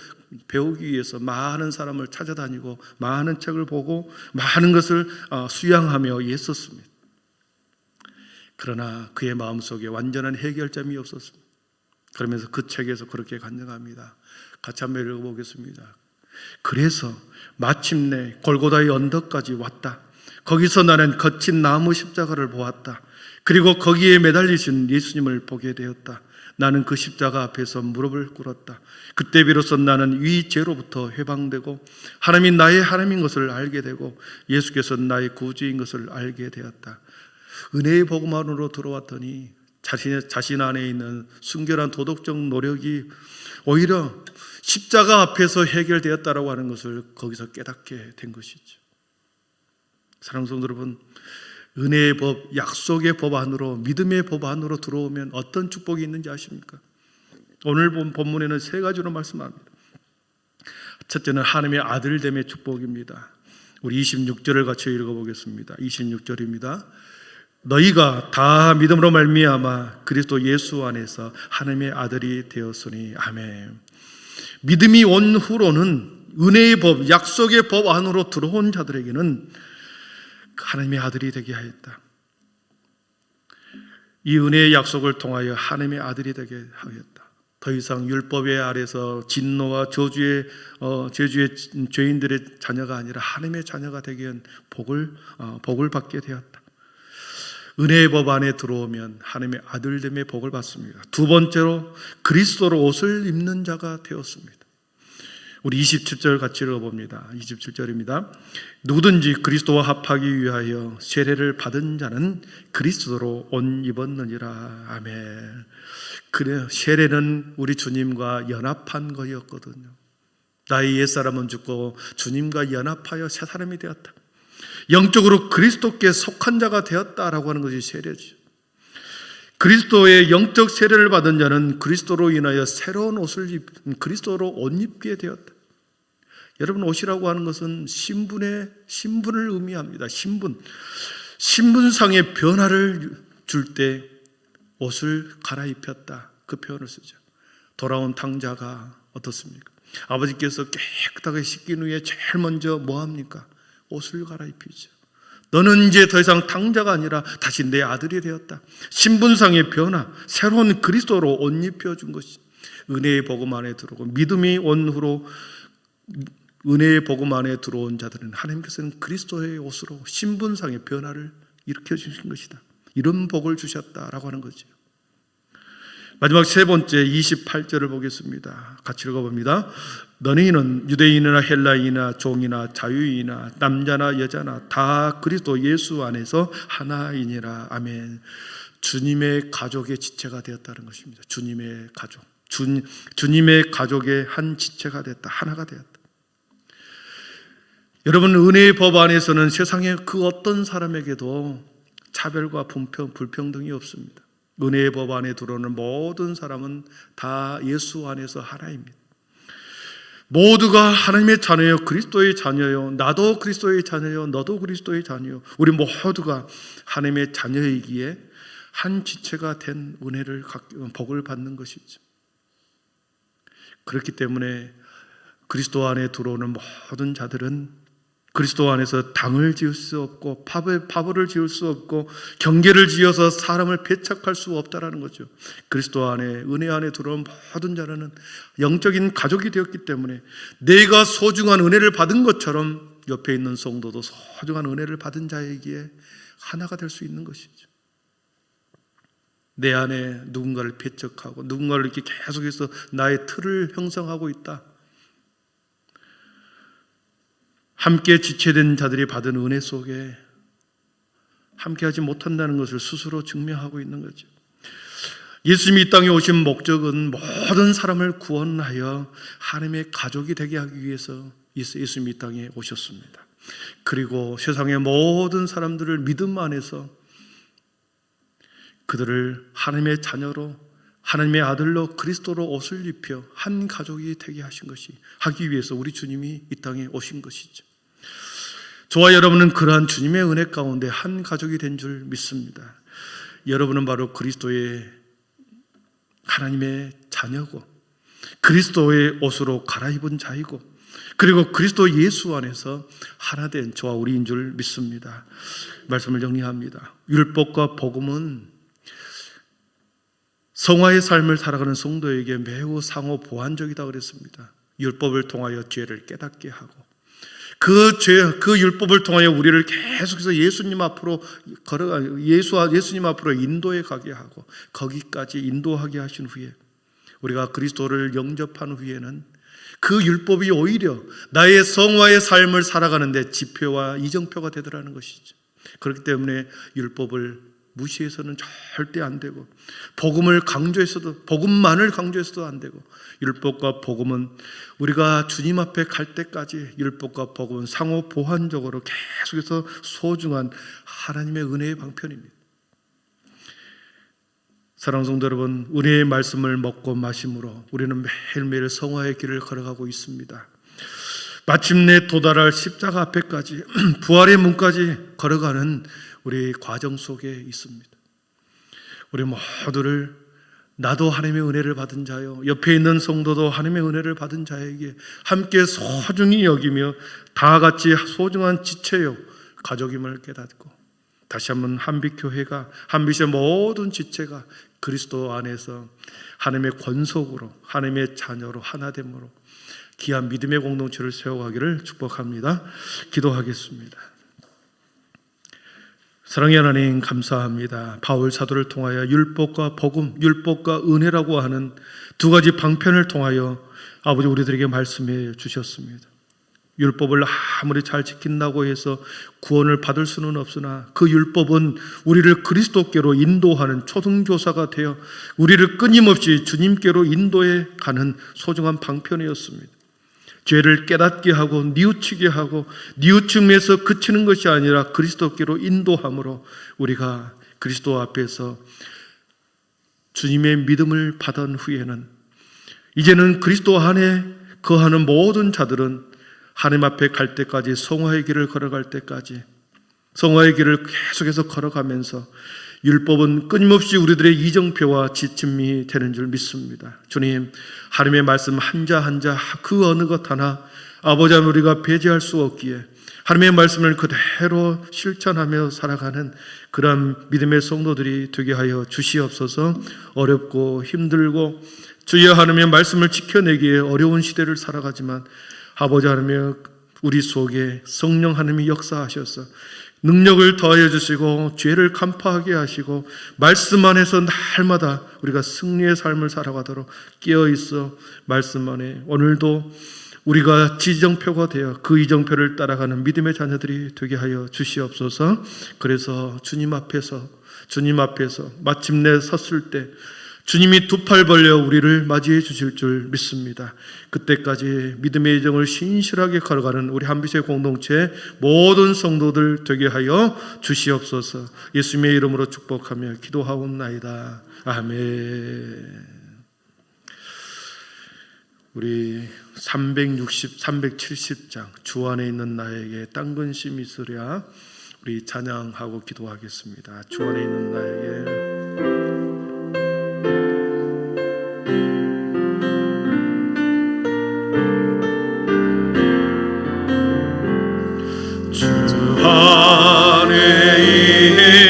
배우기 위해서 많은 사람을 찾아다니고 많은 책을 보고 많은 것을 수양하며 애썼습니다. 그러나 그의 마음속에 완전한 해결점이 없었습니다. 그러면서 그 책에서 그렇게 간증합니다. 같이 한번 읽어보겠습니다. 그래서 마침내 골고다의 언덕까지 왔다. 거기서 나는 거친 나무 십자가를 보았다. 그리고 거기에 매달리신 예수님을 보게 되었다. 나는 그 십자가 앞에서 무릎을 꿇었다. 그때 비로소 나는 위 죄로부터 해방되고 하나님이 나의 하나님인 것을 알게 되고 예수께서 나의 구주인 것을 알게 되었다. 은혜의 복음 안으로 들어왔더니 자신 안에 있는 순결한 도덕적 노력이 오히려 십자가 앞에서 해결되었다라고 하는 것을 거기서 깨닫게 된 것이죠. 사랑하는 성도 여러분, 은혜의 법, 약속의 법 안으로, 믿음의 법 안으로 들어오면 어떤 축복이 있는지 아십니까? 오늘 본 본문에는 세 가지로 말씀합니다. 첫째는 하나님의 아들됨의 축복입니다. 우리 26절을 같이 읽어보겠습니다. 26절입니다. 너희가 다 믿음으로 말미암아 그리스도 예수 안에서 하나님의 아들이 되었으니 아멘. 믿음이 온 후로는 은혜의 법, 약속의 법 안으로 들어온 자들에게는 하나님의 아들이 되게 하였다. 이 은혜의 약속을 통하여 하나님의 아들이 되게 하였다. 더 이상 율법의 아래서 진노와 저주의 죄인들의 자녀가 아니라 하나님의 자녀가 되게 한 복을 받게 되었다. 은혜의 법 안에 들어오면 하나님의 아들됨의 복을 받습니다. 두 번째로 그리스도로 옷을 입는 자가 되었습니다. 우리 27절 같이 읽어봅니다. 27절입니다. 누구든지 그리스도와 합하기 위하여 세례를 받은 자는 그리스도로 옷 입었느니라. 아멘. 그래, 세례는 우리 주님과 연합한 거였거든요. 나의 옛사람은 죽고 주님과 연합하여 새 사람이 되었다. 영적으로 그리스도께 속한 자가 되었다라고 하는 것이 세례죠. 그리스도의 영적 세례를 받은 자는 그리스도로 인하여 새로운 옷을 그리스도로 옷 입게 되었다. 여러분, 옷이라고 하는 것은 신분을 의미합니다. 신분상의 변화를 줄 때 옷을 갈아입혔다. 그 표현을 쓰죠. 돌아온 탕자가 어떻습니까? 아버지께서 깨끗하게 씻긴 후에 제일 먼저 뭐합니까? 옷을 갈아입히죠. 너는 이제 더 이상 탕자가 아니라 다시 내 아들이 되었다. 신분상의 변화, 새로운 그리스도로 옷 입혀준 것이 은혜의 복음 안에 들어오고 믿음이 온 후로 은혜의 복음 안에 들어온 자들은 하나님께서는 그리스도의 옷으로 신분상의 변화를 일으켜 주신 것이다. 이런 복을 주셨다라고 하는 거죠. 마지막 세 번째 28절을 보겠습니다. 같이 읽어봅니다. 너희는 유대인이나 헬라인이나 종이나 자유인이나 남자나 여자나 다 그리스도 예수 안에서 하나이니라. 아멘. 주님의 가족의 지체가 되었다는 것입니다. 주님의 가족. 주님의 가족의 한 지체가 됐다. 하나가 되었다. 여러분, 은혜의 법 안에서는 세상의 그 어떤 사람에게도 차별과 불평등이 없습니다. 은혜의 법 안에 들어오는 모든 사람은 다 예수 안에서 하나입니다. 모두가 하나님의 자녀요, 그리스도의 자녀요. 나도 그리스도의 자녀요, 너도 그리스도의 자녀요. 우리 모두가 하나님의 자녀이기에 한 지체가 된 은혜를 복을 받는 것이죠. 그렇기 때문에 그리스도 안에 들어오는 모든 자들은 그리스도 안에서 당을 지을 수 없고 파벌을 지을 수 없고 경계를 지어서 사람을 배척할 수 없다라는 거죠. 그리스도 안에, 은혜 안에 들어온 모든 자는 영적인 가족이 되었기 때문에 내가 소중한 은혜를 받은 것처럼 옆에 있는 성도도 소중한 은혜를 받은 자이기에 하나가 될 수 있는 것이죠. 내 안에 누군가를 배척하고 누군가를 이렇게 계속해서 나의 틀을 형성하고 있다. 함께 지체된 자들이 받은 은혜 속에 함께하지 못한다는 것을 스스로 증명하고 있는 거죠. 예수님이 이 땅에 오신 목적은 모든 사람을 구원하여 하나님의 가족이 되게 하기 위해서 예수님이 이 땅에 오셨습니다. 그리고 세상의 모든 사람들을 믿음 안에서 그들을 하나님의 자녀로, 하나님의 아들로, 그리스도로 옷을 입혀 한 가족이 되게 하신 것이, 하기 위해서 우리 주님이 이 땅에 오신 것이죠. 저와 여러분은 그러한 주님의 은혜 가운데 한 가족이 된 줄 믿습니다. 여러분은 바로 그리스도의, 하나님의 자녀고 그리스도의 옷으로 갈아입은 자이고 그리고 그리스도 예수 안에서 하나 된 저와 우리인 줄 믿습니다. 말씀을 정리합니다. 율법과 복음은 성화의 삶을 살아가는 성도에게 매우 상호 보완적이다 그랬습니다. 율법을 통하여 죄를 깨닫게 하고 그 율법을 통하여 우리를 계속해서 예수님 앞으로 예수님 앞으로 인도해 가게 하고 거기까지 인도하게 하신 후에 우리가 그리스도를 영접한 후에는 그 율법이 오히려 나의 성화의 삶을 살아가는데 지표와 이정표가 되더라는 것이죠. 그렇기 때문에 율법을 무시해서는 절대 안 되고 복음만을 강조해서도 안 되고 율법과 복음은 우리가 주님 앞에 갈 때까지 율법과 복음은 상호 보완적으로 계속해서 소중한 하나님의 은혜의 방편입니다. 사랑하는 성도 여러분, 은혜의 말씀을 먹고 마심으로 우리는 매일매일 성화의 길을 걸어가고 있습니다. 마침내 도달할 십자가 앞에까지 부활의 문까지 걸어가는 우리 과정 속에 있습니다. 우리 모두를 나도 하나님의 은혜를 받은 자요, 옆에 있는 성도도 하나님의 은혜를 받은 자에게 함께 소중히 여기며 다 같이 소중한 지체요 가족임을 깨닫고 다시 한번 한빛교회가, 한빛의 모든 지체가 그리스도 안에서 하나님의 권속으로, 하나님의 자녀로 하나됨으로 귀한 믿음의 공동체를 세워가기를 축복합니다. 기도하겠습니다. 사랑의 하나님, 감사합니다. 바울 사도를 통하여 율법과 복음, 율법과 은혜라고 하는 두 가지 방편을 통하여 아버지 우리들에게 말씀해 주셨습니다. 율법을 아무리 잘 지킨다고 해서 구원을 받을 수는 없으나 그 율법은 우리를 그리스도께로 인도하는 초등교사가 되어 우리를 끊임없이 주님께로 인도해 가는 소중한 방편이었습니다. 죄를 깨닫게 하고 뉘우치게 하고 뉘우침에서 그치는 것이 아니라 그리스도께로 인도함으로 우리가 그리스도 앞에서 주님의 믿음을 받은 후에는 이제는 그리스도 안에 거하는 모든 자들은 하나님 앞에 갈 때까지, 성화의 길을 걸어갈 때까지 성화의 길을 계속해서 걸어가면서 율법은 끊임없이 우리들의 이정표와 지침이 되는 줄 믿습니다. 주님, 하나님의 말씀 한자 한자 그 어느 것 하나 아버지 하나님 우리가 배제할 수 없기에 하나님의 말씀을 그대로 실천하며 살아가는 그런 믿음의 성도들이 되게 하여 주시옵소서. 어렵고 힘들고 주여 하나님의 말씀을 지켜내기에 어려운 시대를 살아가지만 아버지 하나님의 우리 속에 성령 하나님이 역사하셔서 능력을 더하여 주시고 죄를 간파하게 하시고 말씀 안에서 날마다 우리가 승리의 삶을 살아가도록 깨어있어 말씀 안에 오늘도 우리가 지정표가 되어 그 이정표를 따라가는 믿음의 자녀들이 되게 하여 주시옵소서. 그래서 주님 앞에서 마침내 섰을 때 주님이 두 팔 벌려 우리를 맞이해 주실 줄 믿습니다. 그때까지 믿음의 여정을 신실하게 걸어가는 우리 한빛의 공동체 모든 성도들 되게 하여 주시옵소서. 예수님의 이름으로 축복하며 기도하옵나이다. 아멘. 우리 370장 주 안에 있는 나에게 딴 근심 있으랴 우리 찬양하고 기도하겠습니다. 주 안에 있는 나에게 주 안에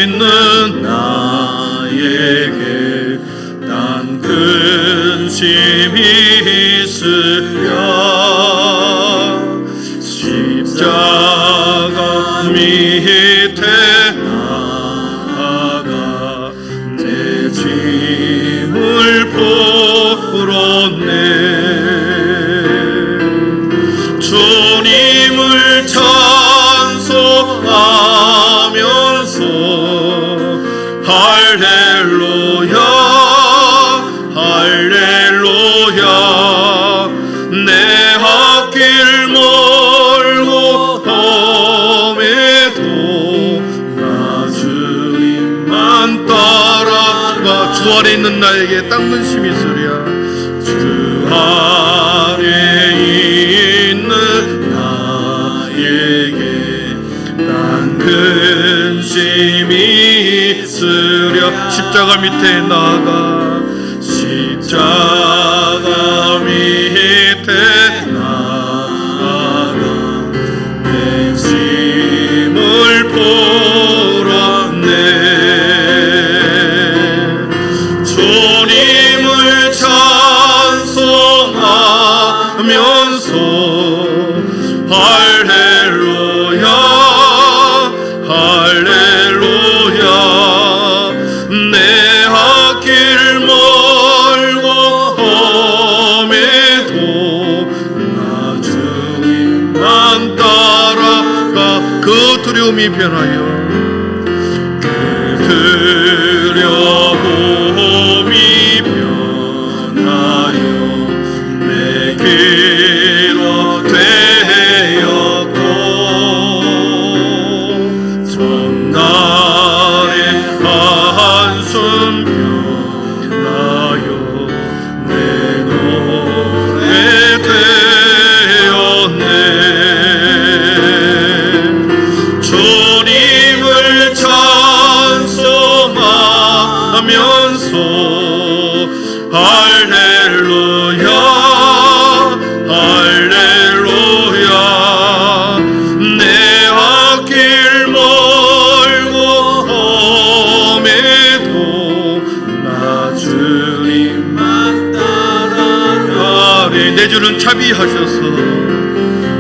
있는 나에게 난 근심이 있으랴 십자가 밑에 나아가 내 짐을 풀었네 주님을 찬송하면서 할렐루야 할렐루야 내 앞길 멀고 험해도 나 주님만 따라가 주 안에 있는 나에게 딴 근심이 있으랴 주 안에 있는 나에게 딴 근심이 있으랴 십자가 밑에 나가 십자가 밑에 나아가 내 짐을 풀었네 주님을 찬송하면서 할렐루야 할렐루야 내 앞길 멀고 험해도 나 주님만 따라가 그 두려움이 변하여 그 두려움이 변하여 내 길로 되었고 전날의 한숨 변하여 내 노래 되었네 주님을 찬송하면서 할렐루야 할렐루야 내 앞길 멀고 험해도 나 주님만 따라가리 내 주는 자비하셔서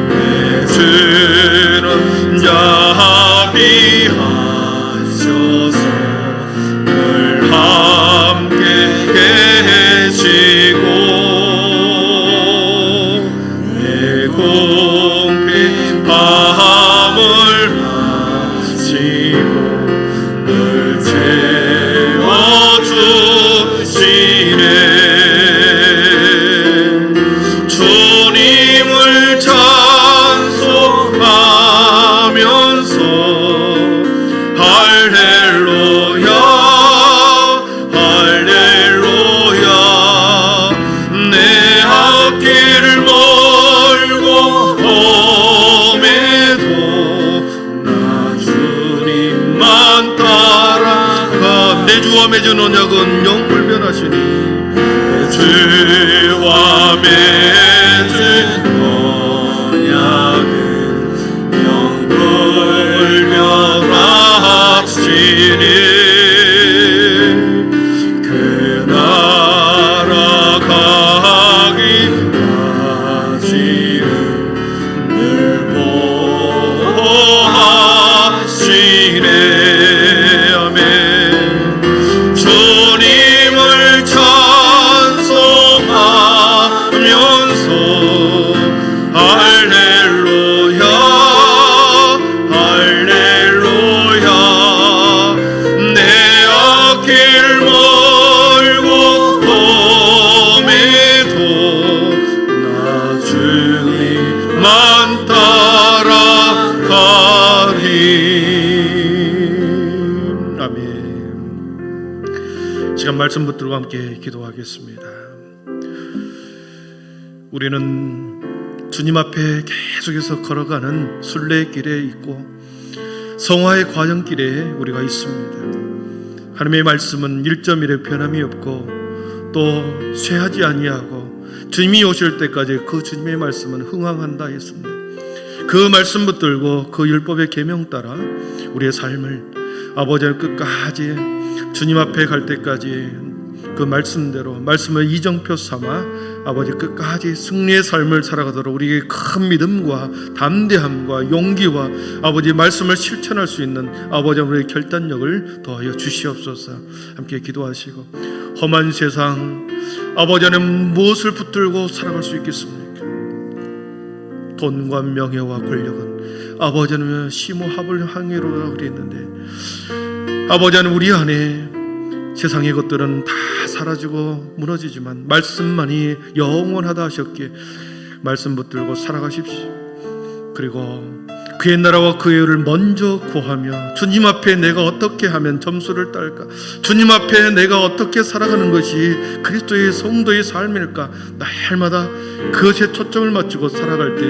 내 주는 자비하셔서 늘 함께 계시고 내 공피 밤을 하시고 늘 채워주시네 주님을 찬송하면서 주와 맺은 언약은 영불변하시니 주와 맺은 언약은 영불변하시니 그 나라 가기까지는 늘 보호하시네. 아멘. 주님을 찬송하면서 할렐루야 할렐루야 내 앞길 멀고 험해도 나 주님만 따라가리. 아멘. 시간 말씀 붙들고 함께 기도하겠습니다. 우리는 주님 앞에 계속해서 걸어가는 순례길에 있고 성화의 과정길에 우리가 있습니다. 하나님의 말씀은 1.1의 변함이 없고 또 쇠하지 아니하고 주님이 오실 때까지 그 주님의 말씀은 흥황한다 했습니다. 그 말씀 붙들고 그 율법의 계명 따라 우리의 삶을 아버지의 끝까지 주님 앞에 갈 때까지 그 말씀대로 말씀을 이정표 삼아 아버지 끝까지 승리의 삶을 살아가도록 우리에게 큰 믿음과 담대함과 용기와 아버지 말씀을 실천할 수 있는 아버지 우리의 결단력을 더하여 주시옵소서. 함께 기도하시고 험한 세상 아버지 안에 무엇을 붙들고 살아갈 수 있겠습니까? 돈과 명예와 권력은 아버지 안에 심오합을 항해로라 그랬는데 아버지 안에 우리 안에 세상의 것들은 다 사라지고 무너지지만 말씀만이 영원하다 하셨기에 말씀 붙들고 살아가십시오. 그리고 그의 나라와 그의 의를 먼저 구하며 주님 앞에 내가 어떻게 하면 점수를 딸까, 주님 앞에 내가 어떻게 살아가는 것이 그리스도의 성도의 삶일까, 날마다 그것에 초점을 맞추고 살아갈 때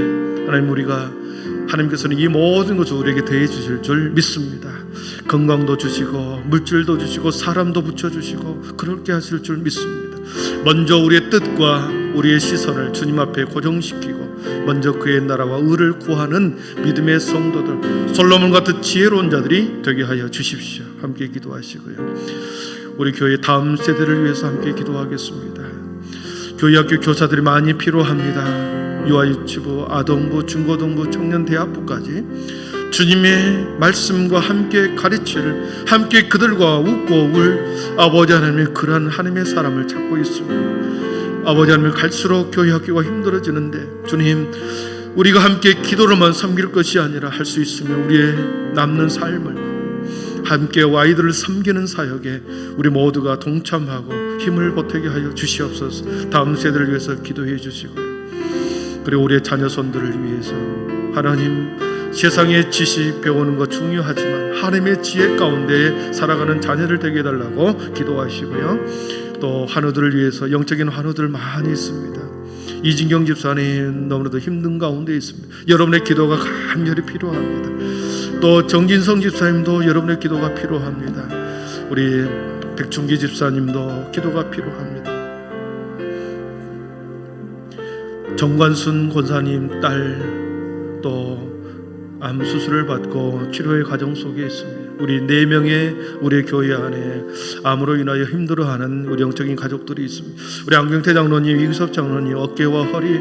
하나님께서는 이 모든 것을 우리에게 더해 주실 줄 믿습니다. 건강도 주시고 물질도 주시고 사람도 붙여주시고 그렇게 하실 줄 믿습니다. 먼저 우리의 뜻과 우리의 시선을 주님 앞에 고정시키고 먼저 그의 나라와 의를 구하는 믿음의 성도들, 솔로몬 같은 지혜로운 자들이 되게 하여 주십시오. 함께 기도하시고요. 우리 교회 다음 세대를 위해서 함께 기도하겠습니다. 교회학교 교사들이 많이 필요합니다. 유아유치부, 아동부, 중고등부, 청년대학부까지 주님의 말씀과 함께 가르칠, 함께 그들과 웃고 울 아버지 하나님의 그러한 하나님의 사람을 찾고 있습니다. 아버지 하나님, 갈수록 교회학교가 힘들어지는데 주님, 우리가 함께 기도로만 섬길 것이 아니라 할 수 있으면 우리의 남는 삶을 함께 아이들을 섬기는 사역에 우리 모두가 동참하고 힘을 보태게 하여 주시옵소서. 다음 세대를 위해서 기도해 주시고요. 그리고 우리의 자녀손들을 위해서 하나님, 세상의 지식 배우는 것 중요하지만 하나님의 지혜 가운데 살아가는 자녀를 되게 해달라고 기도하시고요. 또 환우들을 위해서 영적인 환우들 많이 있습니다. 이진경 집사님 너무나도 힘든 가운데 있습니다. 여러분의 기도가 간절히 필요합니다. 또 정진성 집사님도 여러분의 기도가 필요합니다. 우리 백충기 집사님도 기도가 필요합니다. 정관순 권사님 딸 또 암 수술을 받고 치료의 과정 속에 있습니다. 우리 4명의 우리 교회 안에 암으로 인하여 힘들어하는 우리 영적인 가족들이 있습니다. 우리 안경태 장로님, 이규섭 장로님 어깨와 허리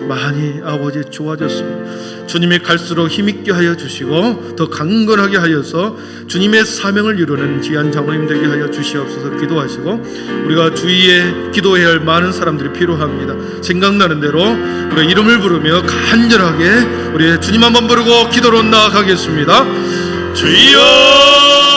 많이 아버지 좋아졌습니다. 주님이 갈수록 힘있게 하여 주시고 더 강건하게 하여서 주님의 사명을 이루는 지한 장로님 되게 하여 주시옵소서. 기도하시고 우리가 주위에 기도해야 할 많은 사람들이 필요합니다. 생각나는 대로 우리 이름을 부르며 간절하게 우리 주님 한번 부르고 기도로 나아가겠습니다. 주여